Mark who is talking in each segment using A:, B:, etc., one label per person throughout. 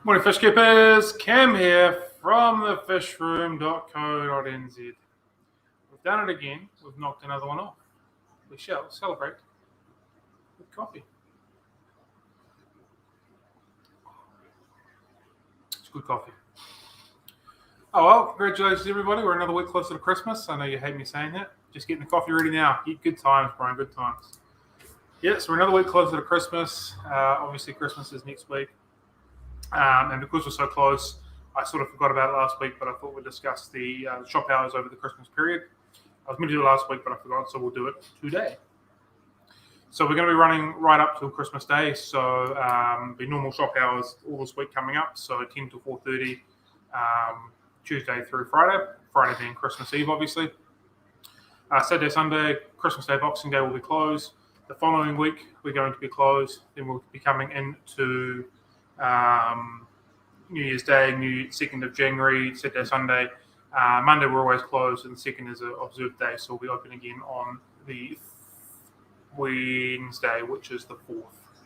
A: Morning, fish keepers. Cam here from thefishroom.co.nz. We've done it again. We've knocked another one off. We shall celebrate with coffee. It's good coffee. Oh well, congratulations everybody. We're another week closer to Christmas. I know you hate me saying that. Just getting the coffee ready now. Good times, Brian. Good times. Yeah, so we're another week closer to Christmas. Obviously, Christmas is next week. And because we're so close, I sort of forgot about it last week, but I thought we'd discuss the shop hours over the Christmas period. I was meant to do it last week, but I forgot, so we'll do it today. So we're going to be running right up till Christmas Day. So the normal shop hours all this week coming up. So 10 to 4:30, Tuesday through Friday. Friday being Christmas Eve, obviously. Saturday, Sunday, Christmas Day, Boxing Day will be closed. The following week we're going to be closed. Then we'll be coming into New Year's Day, 2nd of January, Saturday, Sunday. Monday we're always closed, and the 2nd is an observed day, so we'll be open again on the Wednesday, which is the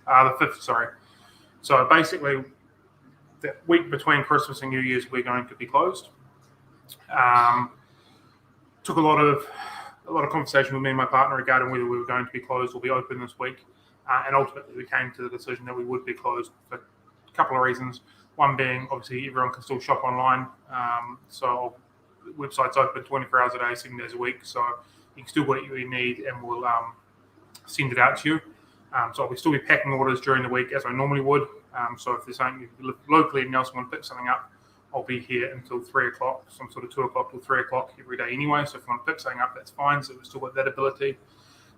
A: 5th, sorry. So basically, the week between Christmas and New Year's, we're going to be closed. Took a lot of conversation with me and my partner regarding whether we were going to be closed or be open this week, and ultimately we came to the decision that we would be closed for a couple of reasons. One being, obviously, everyone can still shop online, so the website's open 24 hours a day, 7 days a week, so you can still get what you need, and we'll send it out to you. So I'll still be packing orders during the week as I normally would. So if there's something you live locally and else want to pick something up, I'll be here until 3 o'clock, some sort of 2 o'clock till 3 o'clock every day anyway. So if you want to pick something up, that's fine. So we've still got that ability.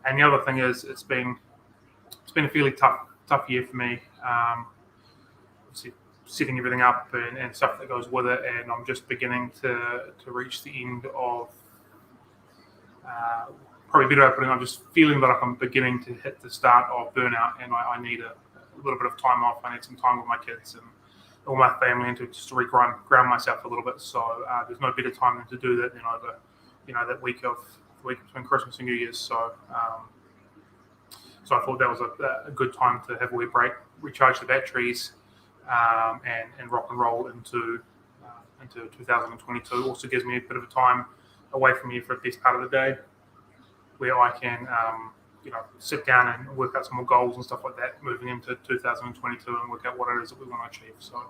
A: And the other thing is, it's been a fairly tough year for me. Obviously, setting everything up and stuff that goes with it, and I'm just beginning to reach the end of probably better opening. I'm just feeling like I'm beginning to hit the start of burnout, and I need a little bit of time off. I need some time with my kids and all my family, and to just ground myself a little bit. So there's no better time than to do that than over, that week between Christmas and New Year's. So I thought that was a good time to have a wee break, recharge the batteries, and rock and roll into 2022. Also gives me a bit of a time away from here for the best part of the day, where I can sit down and work out some more goals and stuff like that moving into 2022, and work out what it is that we want to achieve. So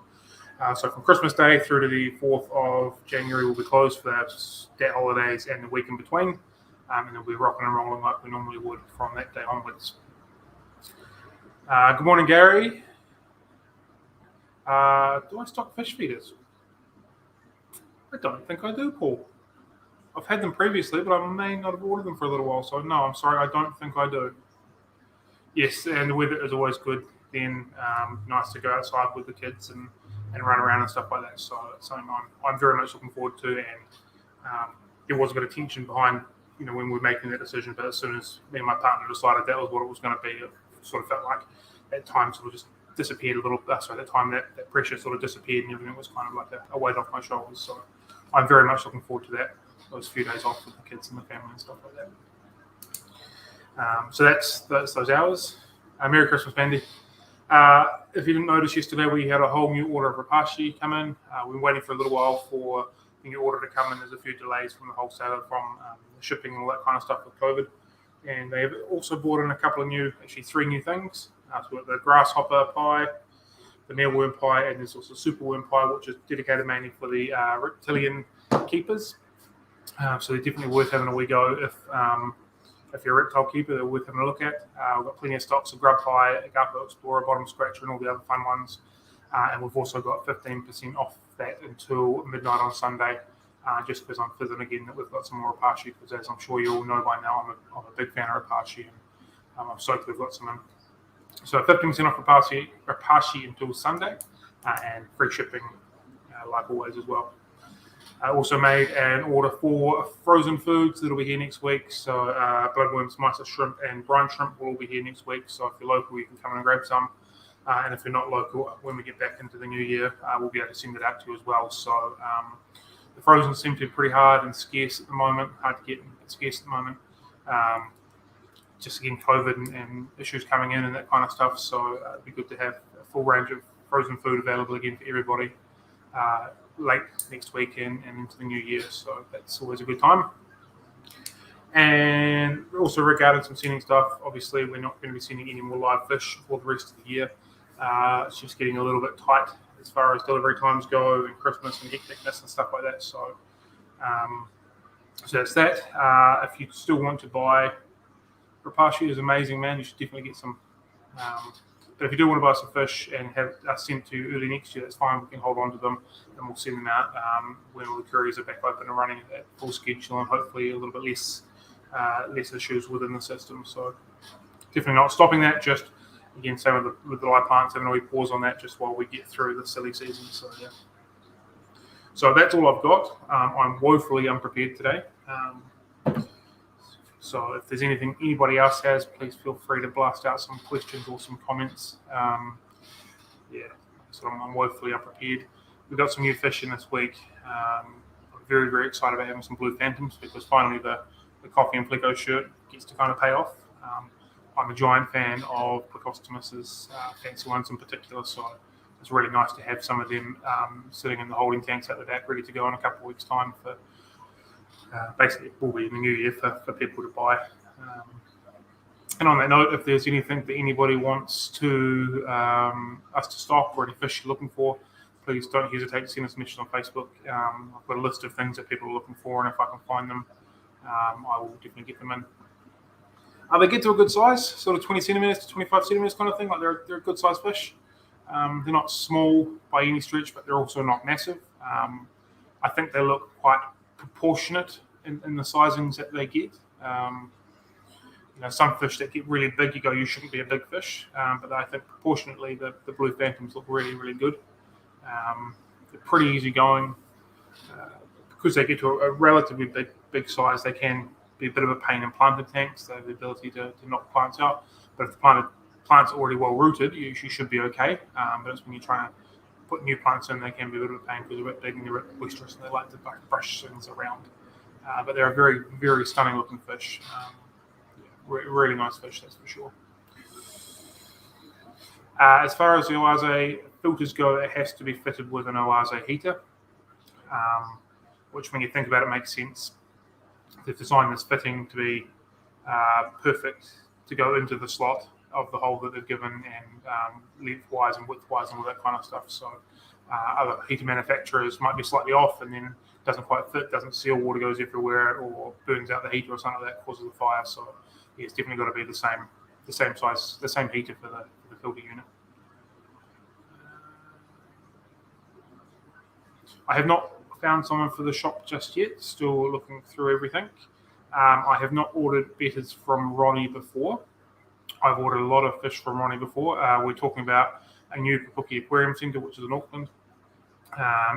A: from Christmas Day through to the 4th of January, we'll be closed for the stat holidays and the week in between, and then we'll be rocking and rolling like we normally would from that day onwards. Good morning, Gary. Do I stock fish feeders? I don't think I do, Paul. I've had them previously, but I may not have ordered them for a little while. So no, I'm sorry, I don't think I do. Yes, and the weather is always good. Then nice to go outside with the kids and run around and stuff like that. So it's something I'm very much looking forward to. And there was a bit of tension behind when we were making that decision. But as soon as me and my partner decided that was what it was going to be, it sort of felt like that time sort of just disappeared a little. That time that pressure sort of disappeared, and everything was kind of like a weight off my shoulders. So I'm very much looking forward to that. Those few days off with the kids and the family and stuff like that. So that's those hours. Merry Christmas, Mandy. If you didn't notice, yesterday we had a whole new order of rapashi come in. We've been waiting for a little while for the new order to come in. There's a few delays from the wholesaler, from the shipping and all that kind of stuff with COVID. And they've also brought in three new things. So we've got the grasshopper pie, the mealworm pie, and there's also superworm pie, which is dedicated mainly for the reptilian keepers. So they're definitely worth having a wee go if you're a reptile keeper. They're worth having a look at. We've got plenty of stocks of grub pie, Garpo Explorer, bottom scratcher, and all the other fun ones. And we've also got 15% off that until midnight on Sunday, just because I'm fizzing again that we've got some more rapashi, because as I'm sure you all know by now, I'm a big fan of rapashi, and I'm stoked we've got some in. So 15% off rapashi until Sunday, and free shipping like always as well. I also made an order for frozen foods that'll be here next week. So bloodworms, mice, shrimp, and brine shrimp will all be here next week. So if you're local, you can come in and grab some. And if you're not local, when we get back into the new year, we'll be able to send it out to you as well. So the frozen seem to be pretty hard and scarce at the moment. Hard to get, but scarce at the moment. Just again, COVID and issues coming in and that kind of stuff. So it'd be good to have a full range of frozen food available again for everybody late next week and into the new year. So that's always a good time. And also regarding some sending stuff, obviously we're not going to be sending any more live fish for the rest of the year. It's just getting a little bit tight as far as delivery times go and Christmas and hecticness and stuff like that. So that's that. If you still want to buy Rapashi, is amazing, man. You should definitely get some. But if you do want to buy some fish and have us sent to you early next year, that's fine. We can hold on to them and we'll send them out when all the couriers are back open and running at full schedule and hopefully a little bit less issues within the system. So definitely not stopping that. Just again, same with the live plants, having a wee pause on that just while we get through the silly season. So yeah. So that's all I've got. I'm woefully unprepared today. So if there's anything anybody else has, please feel free to blast out some questions or some comments. So I'm woefully unprepared. We've got some new fish in this week. I'm very, very excited about having some blue phantoms because finally the coffee and Pleco shirt gets to kind of pay off. I'm a giant fan of Plecostomus's fancy ones in particular, so it's really nice to have some of them sitting in the holding tanks at the back ready to go in a couple of weeks' time for basically it will be in the new year for people to buy. And on that note, if there's anything that anybody wants to us to stock or any fish you're looking for, please don't hesitate to send us a message on Facebook. I've got a list of things that people are looking for, and if I can find them, I will definitely get them in. They get to a good size, sort of 20 centimeters to 25 centimeters kind of thing. Like they're a good size fish. They're not small by any stretch, but they're also not massive. I think they look quite proportionate in the sizings that they get. Some fish that get really big, you shouldn't be a big fish. But I think proportionately, the blue phantoms look really, really good. They're pretty easy going. Because they get to a relatively big size, they can be a bit of a pain in planted tanks. They have the ability to knock plants out. But if the plants are already well rooted, you should be okay. But it's when you're trying to put new plants in, they can be a bit of a pain because they're a bit big and they're a bit boisterous and they like to brush things around. But they're a very, very stunning looking fish. Really nice fish, that's for sure. As far as the Oase filters go, it has to be fitted with an Oase heater, which when you think about it makes sense. They've designed this fitting to be perfect to go into the slot of the hole that they've given and lengthwise and widthwise and all that kind of stuff. So other heater manufacturers might be slightly off and then doesn't quite fit, doesn't seal, water goes everywhere or burns out the heater or something like that, causes a fire. So yeah, it's definitely got to be the same size, the same heater for the filter unit. I have not found someone for the shop just yet, still looking through everything. I have not ordered betters from Ronnie before. I've ordered a lot of fish from Ronnie before. We're talking about a new Kapuki Aquarium Centre, which is in Auckland.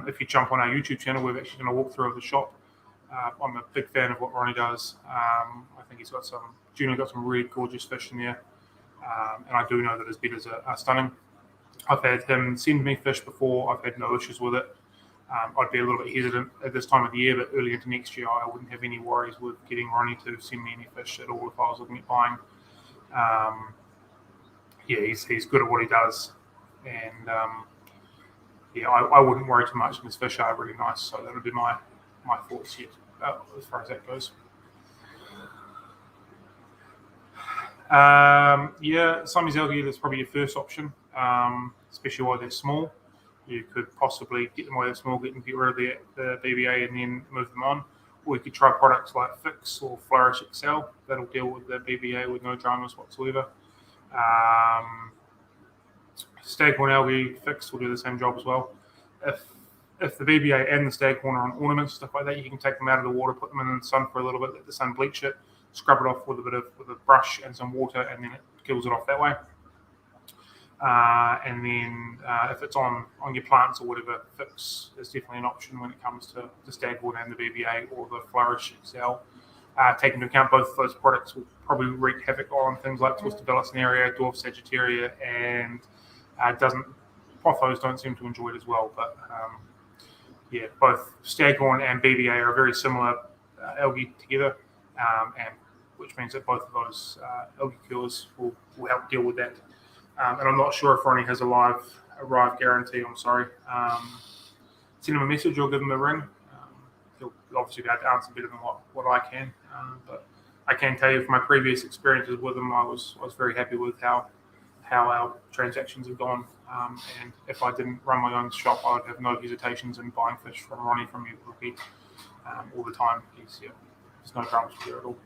A: If you jump on our YouTube channel, we're actually going to walk through the shop. I'm a big fan of what Ronnie does. I think he's got some really gorgeous fish in there. And I do know that his betters are stunning. I've had him send me fish before. I've had no issues with it. I'd be a little bit hesitant at this time of the year, but early into next year, I wouldn't have any worries with getting Ronnie to send me any fish at all if I was looking at buying. He's good at what he does, and I wouldn't worry too much. And his fish are really nice, so that would be my thoughts yet as far as that goes. Siamese algae is probably your first option, especially while they're small. You could possibly get them while they're small, get rid of the BBA and then move them on. Or you could try products like Fix or Flourish Excel. That'll deal with the BBA with no dramas whatsoever. Staghorn algae Fix will do the same job as well. If the BBA and the Staghorn are on ornaments, stuff like that, you can take them out of the water, put them in the sun for a little bit, let the sun bleach it, scrub it off with a brush and some water, and then it kills it off that way. And then if it's on your plants or whatever, Fix is definitely an option when it comes to the Staghorn and the BBA or the Flourish Excel. Take into account both of those products will probably wreak havoc on things like Twisted Velasinaria, Dwarf Sagittaria, and Pothos don't seem to enjoy it as well. But both Staghorn and BBA are very similar algae together, and which means that both of those algae cures will help deal with that. And I'm not sure if Ronnie has a live arrive guarantee. I'm sorry. Send him a message or give him a ring. He'll obviously be able to answer better than what I can. But I can tell you from my previous experiences with him, I was very happy with how our transactions have gone. And if I didn't run my own shop, I would have no hesitations in buying fish from Ronnie from you all the time. There's no dramas there at all.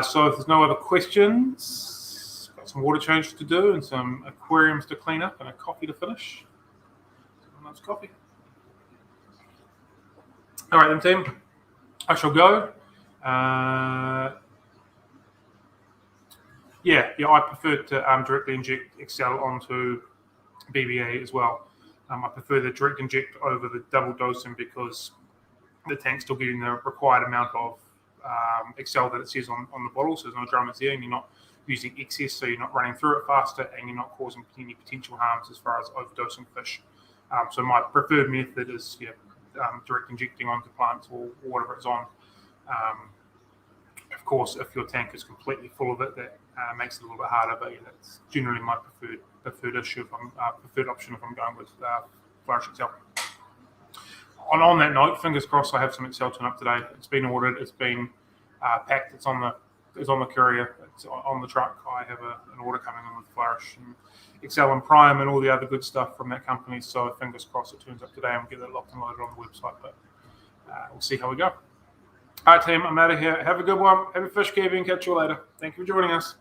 A: So if there's no other questions, got some water change to do and some aquariums to clean up and a coffee to finish. Someone loves coffee. All right, then, team. I shall go. I prefer to directly inject Excel onto BBA as well. I prefer the direct inject over the double dosing because the tank's still getting the required amount of Excel that it says on the bottle, so there's no dramas there, and you're not using excess, so you're not running through it faster, and you're not causing any potential harms as far as overdosing fish. So my preferred method is direct injecting onto plants or whatever it's on. Of course, if your tank is completely full of it, that makes it a little bit harder, but that's generally my preferred option if I'm going with Flourish Excel. On that note, fingers crossed, I have some Excel turn up today. It's been ordered, it's been packed, it's on the courier, it's on the truck. I have an order coming in with Flourish and Excel and Prime and all the other good stuff from that company. So fingers crossed it turns up today and we'll get that locked and loaded on the website. But we'll see how we go. All right, team, I'm out of here. Have a good one. Happy fish, Kevin. Catch you later. Thank you for joining us.